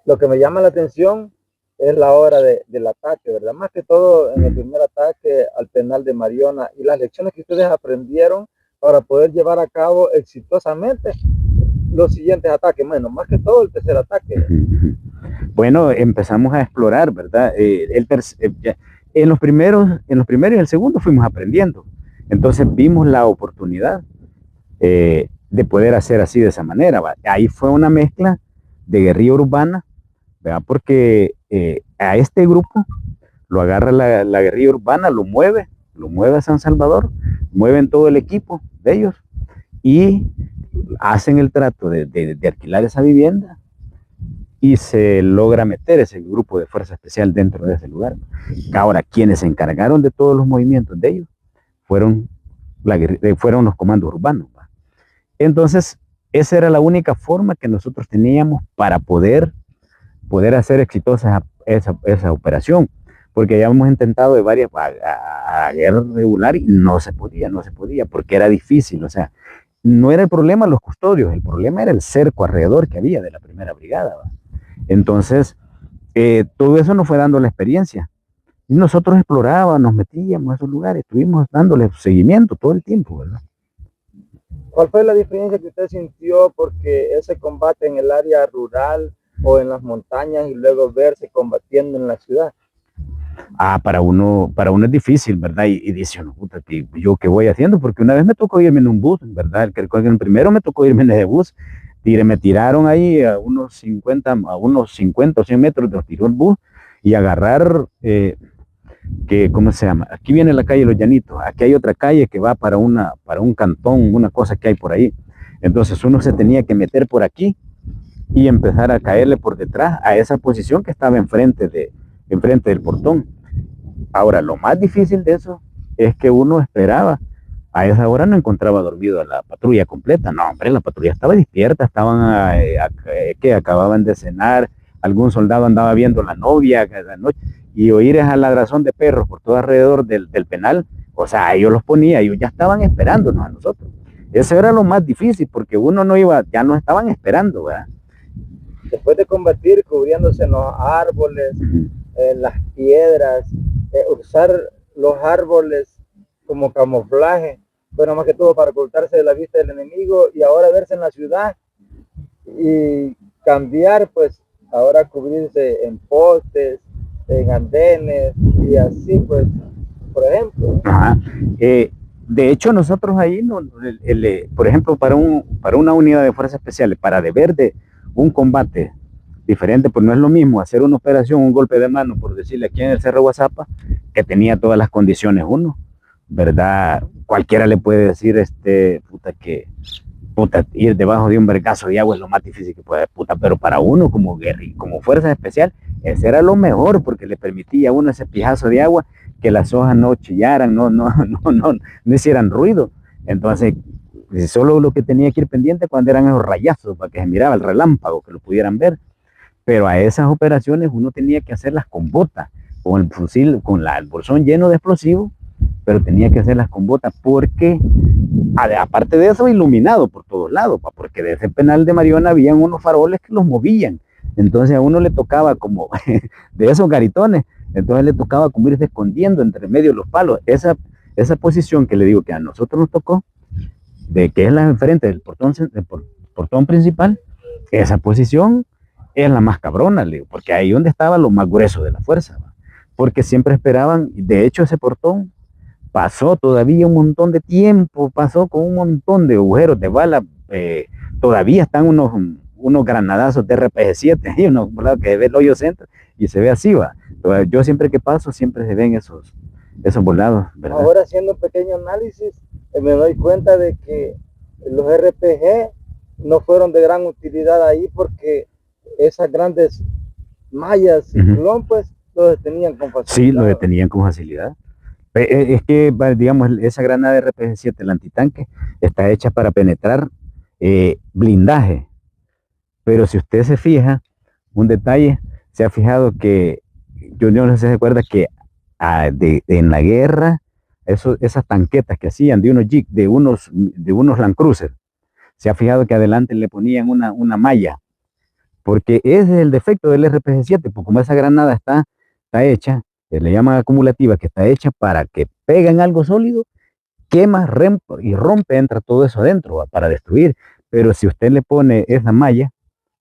Lo que me llama la atención es la hora del ataque, ¿verdad? Más que todo en el primer ataque al penal de Mariona y las lecciones que ustedes aprendieron para poder llevar a cabo exitosamente los siguientes ataques. Bueno, más que todo el tercer ataque. Bueno, empezamos a explorar, ¿verdad? En los primeros y el segundo fuimos aprendiendo. Entonces vimos la oportunidad de poder hacer así de esa manera. ¿Va? Ahí fue una mezcla de guerrilla urbana, ¿verdad? Porque a este grupo lo agarra la guerrilla urbana, lo mueve a San Salvador, mueven todo el equipo de ellos y hacen el trato de alquilar esa vivienda y se logra meter ese grupo de fuerza especial dentro de ese lugar. Ahora, quienes se encargaron de todos los movimientos de ellos fueron, fueron los comandos urbanos. ¿Va? Entonces, esa era la única forma que nosotros teníamos para poder hacer exitosa esa operación, porque ya hemos intentado de varias a guerra regular y no se podía, porque era difícil, o sea, no era el problema los custodios, el problema era el cerco alrededor que había de la primera brigada. ¿Va? Entonces, todo eso nos fue dando la experiencia. Y nosotros explorábamos, nos metíamos a esos lugares, estuvimos dándole seguimiento todo el tiempo, ¿verdad? ¿Cuál fue la diferencia que usted sintió porque ese combate en el área rural o en las montañas y luego verse combatiendo en la ciudad? Para uno es difícil, ¿verdad? Y dice uno, puta, ¿yo qué voy haciendo? Porque una vez me tocó irme en un bus, ¿verdad? El primero me tocó irme en ese bus, me tiraron ahí a unos 50 o 100 metros, nos tiró el bus y agarrar, ¿cómo se llama? Aquí viene la calle Los Llanitos, aquí hay otra calle que va para un cantón, una cosa que hay por ahí. Entonces uno se tenía que meter por aquí y empezar a caerle por detrás a esa posición que estaba enfrente del portón. Ahora, lo más difícil de eso es que uno esperaba. A esa hora no encontraba dormido a la patrulla completa. No, hombre, la patrulla estaba despierta, estaban que acababan de cenar, algún soldado andaba viendo la novia cada noche, y oír esa ladrazón de perros por todo alrededor del penal, o sea, ellos los ponía, ellos ya estaban esperándonos a nosotros. Eso era lo más difícil, porque uno no iba, ya nos estaban esperando, ¿verdad? Después de combatir cubriéndose en los árboles, en las piedras, usar los árboles como camuflaje, bueno, más que todo para ocultarse de la vista del enemigo y ahora verse en la ciudad y cambiar, pues ahora cubrirse en postes, en andenes y así, pues, por ejemplo. Ajá. De hecho, nosotros ahí, por ejemplo, para una unidad de fuerzas especiales, para deber de un combate diferente, pues no es lo mismo hacer una operación, un golpe de mano, por decirle aquí en el Cerro Guazapa, que tenía todas las condiciones uno, ¿verdad? Cualquiera le puede decir, ir debajo de un vergazo de agua es lo más difícil que puede, pero para uno como guerrilla, como fuerza especial, ese era lo mejor, porque le permitía a uno ese pijazo de agua, que las hojas no chillaran, no hicieran ruido. Entonces, solo lo que tenía que ir pendiente cuando eran esos rayazos, para que se miraba el relámpago, que lo pudieran ver. Pero a esas operaciones uno tenía que hacerlas con bota, con el fusil, el bolsón lleno de explosivos, pero tenía que hacerlas con bota porque, aparte de eso, iluminado por todos lados, porque de ese penal de Mariona habían unos faroles que los movían. Entonces a uno le tocaba como de esos garitones, entonces le tocaba como irse escondiendo entre medio de los palos. Esa posición que le digo que a nosotros nos tocó, de que es la enfrente del portón principal, esa posición es la más cabrona, le digo, porque ahí donde estaba lo más grueso de la fuerza, ¿va? Porque siempre esperaban, de hecho ese portón pasó todavía un montón de tiempo, pasó con un montón de agujeros de bala, todavía están unos granadazos de RPG-7, y uno que se ve el hoyo centro y se ve así, va. Entonces, yo siempre que paso, siempre se ven esos volados, ¿verdad? Ahora haciendo un pequeño análisis, me doy cuenta de que los RPG no fueron de gran utilidad ahí porque esas grandes mallas, ciclón, pues lo detenían con facilidad. Sí, lo detenían con facilidad. Es que, digamos, esa granada de RPG-7, el antitanque, está hecha para penetrar blindaje. Pero si usted se fija, un detalle, se ha fijado que, yo no sé si se acuerda que en la guerra, esas tanquetas que hacían de unos Jeep, de unos Land Cruiser, se ha fijado que adelante le ponían una malla porque ese es el defecto del RPG-7, pues como esa granada está hecha, que le llaman acumulativa, que está hecha para que pega en algo sólido, quema y rompe, entra todo eso adentro para destruir. Pero si usted le pone esa malla,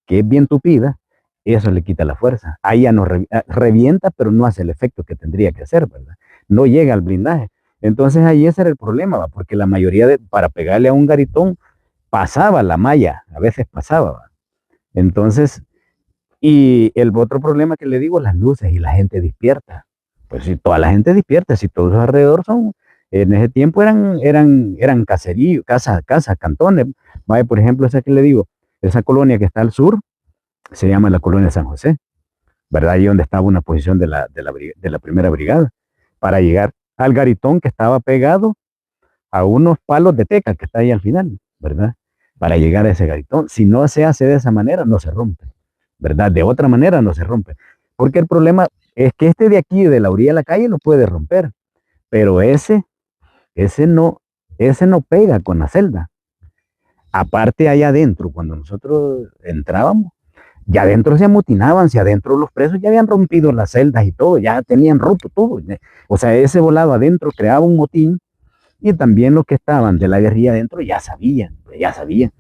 que es bien tupida, eso le quita la fuerza. Ahí ya no revienta, pero no hace el efecto que tendría que hacer, ¿verdad? No llega al blindaje. Entonces ahí ese era el problema, ¿va? Porque la mayoría para pegarle a un garitón pasaba la malla, a veces pasaba, ¿va? Entonces, y el otro problema que le digo, las luces y la gente despierta. Pues si toda la gente despierta, si todos alrededor son, en ese tiempo eran caseríos, casas, cantones. Vaya, por ejemplo, esa que le digo, esa colonia que está al sur, se llama la colonia San José, ¿verdad? Ahí donde estaba una posición de la primera brigada, para llegar al garitón que estaba pegado a unos palos de teca que está ahí al final, ¿verdad? Para llegar a ese garitón. Si no se hace de esa manera, no se rompe, ¿verdad? De otra manera no se rompe. Porque el problema es que este de aquí, de la orilla de la calle, lo puede romper, pero ese no, ese no pega con la celda. Aparte, allá adentro, cuando nosotros entrábamos, ya adentro se amotinaban, si adentro los presos ya habían rompido las celdas y todo, ya tenían roto todo. O sea, ese volado adentro creaba un motín y también los que estaban de la guerrilla adentro ya sabían, pues, ya sabían.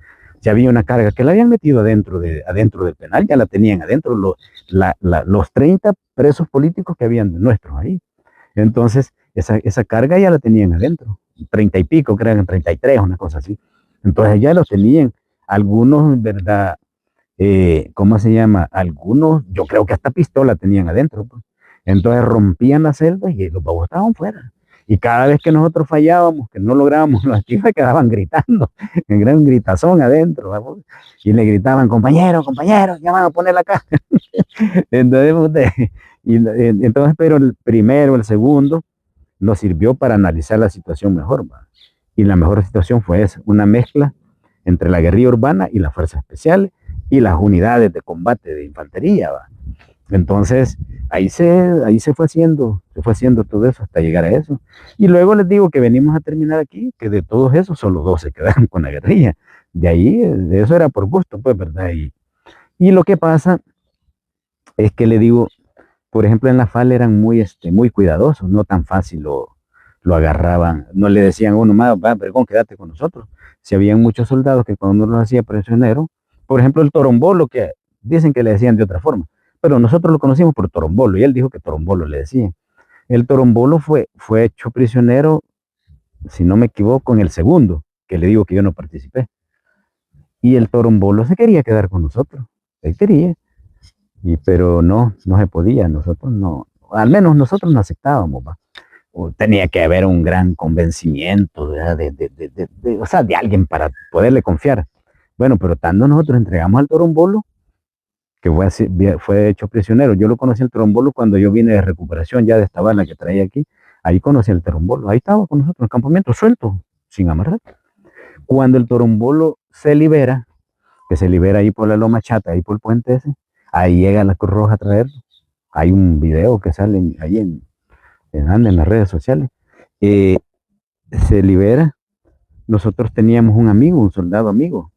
Si había una carga que la habían metido adentro del penal, ya la tenían adentro los 30 presos políticos que habían de nuestros ahí. Entonces, esa carga ya la tenían adentro, 30 y pico, creo que 33, una cosa así. Entonces ya los tenían. Algunos, ¿verdad? ¿Cómo se llama? Algunos, yo creo que hasta pistola tenían adentro, pues. Entonces rompían las celdas y los babos estaban fuera. Y cada vez que nosotros fallábamos, que no lográbamos, los chicos quedaban gritando, en gran gritazón adentro, vamos. Y le gritaban, compañeros, compañeros, ya van a poner la caja. Entonces, entonces, pero el primero, el segundo, nos sirvió para analizar la situación mejor, ¿va? Y la mejor situación fue esa, una mezcla entre la guerrilla urbana y las fuerzas especiales y las unidades de combate de infantería, ¿va? Entonces, ahí se fue haciendo todo eso hasta llegar a eso. Y luego les digo que venimos a terminar aquí, que de todos esos solo dos se quedaron con la guerrilla. De ahí, de eso era por gusto, pues, ¿verdad? Y lo que pasa es que le digo, por ejemplo, en la FAL eran muy cuidadosos, no tan fácil lo agarraban, no le decían a uno, va, perdón, quédate con nosotros. Si habían muchos soldados que cuando uno los hacía prisionero, por ejemplo, el torombolo, que dicen que le decían de otra forma, pero nosotros lo conocimos por torombolo, y él dijo que torombolo le decían. El torombolo fue hecho prisionero, si no me equivoco, en el segundo, que le digo que yo no participé. Y el torombolo se quería quedar con nosotros, él quería. Pero no se podía, nosotros no, al menos nosotros no aceptábamos, ¿va? O tenía que haber un gran convencimiento, ¿verdad? O sea, de alguien para poderle confiar. Bueno, pero tanto nosotros entregamos al Torombolo, que fue hecho prisionero. Yo lo conocí al Torombolo cuando yo vine de recuperación ya de esta bala que traía aquí. Ahí conocí al Torombolo, ahí estaba con nosotros en el campamento, suelto, sin amarrar. Cuando el Torombolo se libera, que se libera ahí por la Loma Chata, ahí por el puente ese, ahí llega la Cruz Roja a traerlo. Hay un video que sale ahí en las redes sociales. Eh, Se libera. Nosotros teníamos un amigo, un soldado amigo,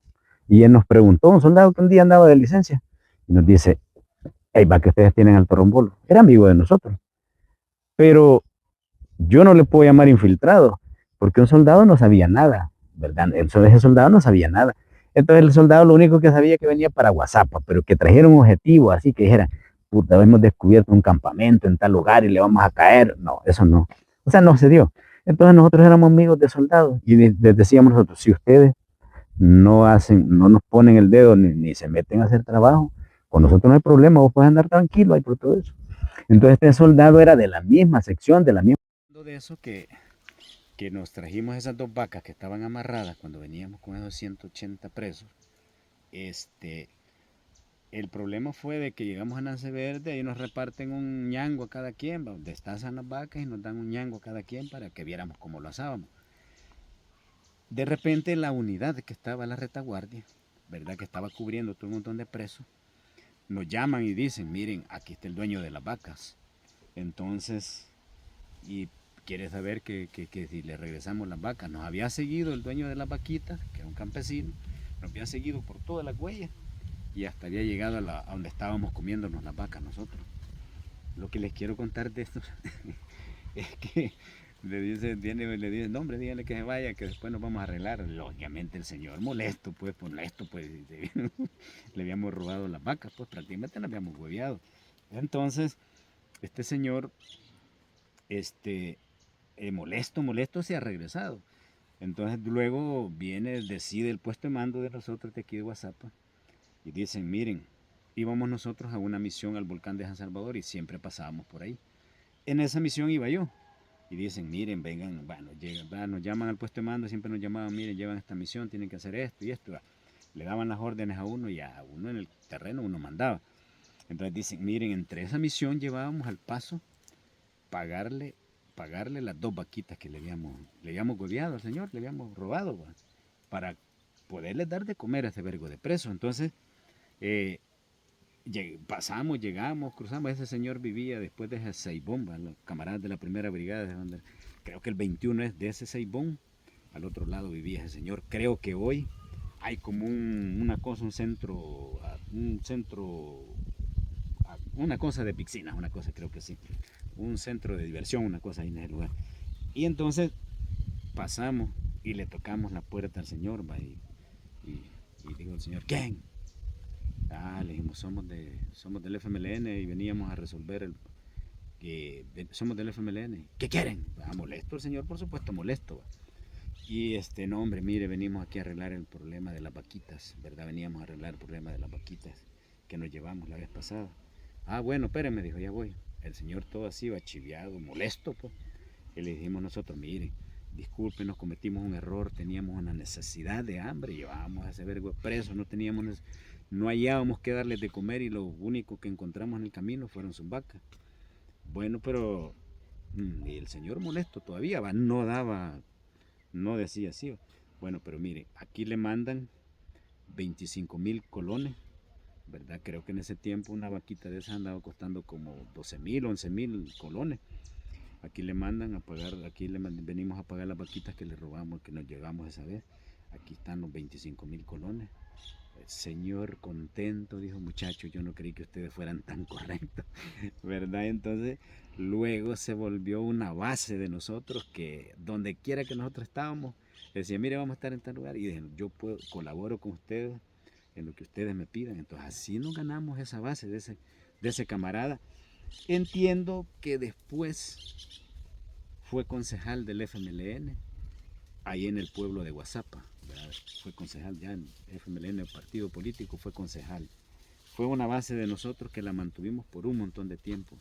y él nos preguntó, un soldado que un día andaba de licencia, y nos dice, hey, va que ustedes tienen al Torombolo. Era amigo de nosotros, pero yo no le puedo llamar infiltrado, porque un soldado no sabía nada, ¿verdad? Ese soldado no sabía nada. Entonces el soldado lo único que sabía que venía para WhatsApp, pero que trajera un objetivo, así que dijera, puta, hemos descubierto un campamento en tal lugar y le vamos a caer. No, eso no. O sea, no se dio. Entonces nosotros éramos amigos de soldados y les decíamos nosotros, si ustedes no nos ponen el dedo ni se meten a hacer trabajo, con nosotros no hay problema, vos puedes andar tranquilo ahí por todo eso. Entonces este soldado era de la misma sección, de la misma... De eso que nos trajimos esas dos vacas que estaban amarradas cuando veníamos con esos 180 presos, el problema fue de que llegamos a Nance Verde y nos reparten un ñango a cada quien, destazan las vacas y nos dan un ñango a cada quien para que viéramos cómo lo asábamos. De repente la unidad que estaba en la retaguardia, ¿verdad? Que estaba cubriendo todo un montón de presos, nos llaman y dicen, miren, aquí está el dueño de las vacas. Entonces, y quiere saber que si le regresamos las vacas. Nos había seguido el dueño de las vaquitas, que era un campesino, nos había seguido por todas las huellas. y hasta había llegado a donde estábamos comiéndonos las vacas nosotros. Lo que les quiero contar de esto es que le dice, no hombre, dígale que se vaya, que después nos vamos a arreglar. Lógicamente el señor molesto, pues, le habíamos robado las vacas, pues prácticamente las habíamos hueveado. Entonces, este señor, molesto se ha regresado. Entonces luego decide el puesto de mando de nosotros de aquí de Guazapa y dicen, miren, íbamos nosotros a una misión al volcán de San Salvador y siempre pasábamos por ahí. En esa misión iba yo. Y dicen, miren, vengan, bueno, nos llaman al puesto de mando, siempre nos llamaban, miren, llevan esta misión, tienen que hacer esto y esto. Le daban las órdenes a uno y a uno en el terreno uno mandaba. Entonces dicen, miren, entre esa misión llevábamos al paso pagarle las 2 vaquitas que le habíamos hueveado al señor, le habíamos robado, para poderles dar de comer a ese vergo de preso. Entonces, pasamos, llegamos, cruzamos. Ese señor vivía después de ese Seibón, los camaradas de la primera brigada, creo que el 21 es de ese Seibón. Al otro lado vivía ese señor. Creo que hoy hay como un una cosa de piscinas, una cosa creo que sí, un centro de diversión, una cosa ahí en ese lugar. Y entonces pasamos y le tocamos la puerta al señor, y digo el señor, ¿quién? Le dijimos, somos del FMLN y veníamos a resolver somos del FMLN. ¿Qué quieren? Molesto el señor, por supuesto, molesto. Y no, hombre, mire, venimos aquí a arreglar el problema de las vaquitas, ¿verdad? Veníamos a arreglar el problema de las vaquitas que nos llevamos la vez pasada. Bueno, espérenme, dijo, ya voy. El señor todo así, chiviado, molesto, pues. Y le dijimos nosotros, mire, disculpen, nos cometimos un error, teníamos una necesidad de hambre, llevábamos a ese vergo preso, no hallábamos que darles de comer y lo único que encontramos en el camino fueron sus vacas. Bueno, pero y el señor molesto todavía, no decía así. Bueno, pero mire, aquí le mandan 25,000 colones, ¿verdad? Creo que en ese tiempo una vaquita de esas andaba costando como 12,000, 11,000 colones. Aquí le mandan a pagar, venimos a pagar las vaquitas que le robamos, que nos llevamos esa vez. Aquí están los 25,000 colones. El señor contento, dijo, muchachos, yo no creí que ustedes fueran tan correctos, ¿verdad? Entonces, luego se volvió una base de nosotros, que donde quiera que nosotros estábamos, decía, mire, vamos a estar en tal lugar, y dijeron, colaboro con ustedes en lo que ustedes me pidan. Entonces, así nos ganamos esa base de ese camarada. Entiendo que después fue concejal del FMLN, ahí en el pueblo de Guazapa, ¿verdad? Fue concejal ya en FMLN, el partido político, fue concejal. Fue una base de nosotros que la mantuvimos por un montón de tiempo.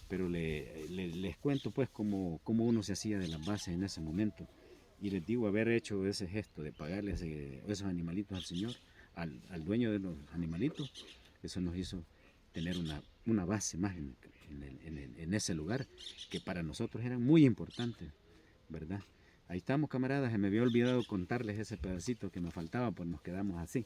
Pero les cuento pues cómo uno se hacía de las bases en ese momento. Y les digo, haber hecho ese gesto de pagarle esos animalitos al señor, al dueño de los animalitos, eso nos hizo tener una base más en ese lugar, que para nosotros era muy importante, ¿verdad? Ahí estamos, camaradas, se me había olvidado contarles ese pedacito que me faltaba, pues nos quedamos así.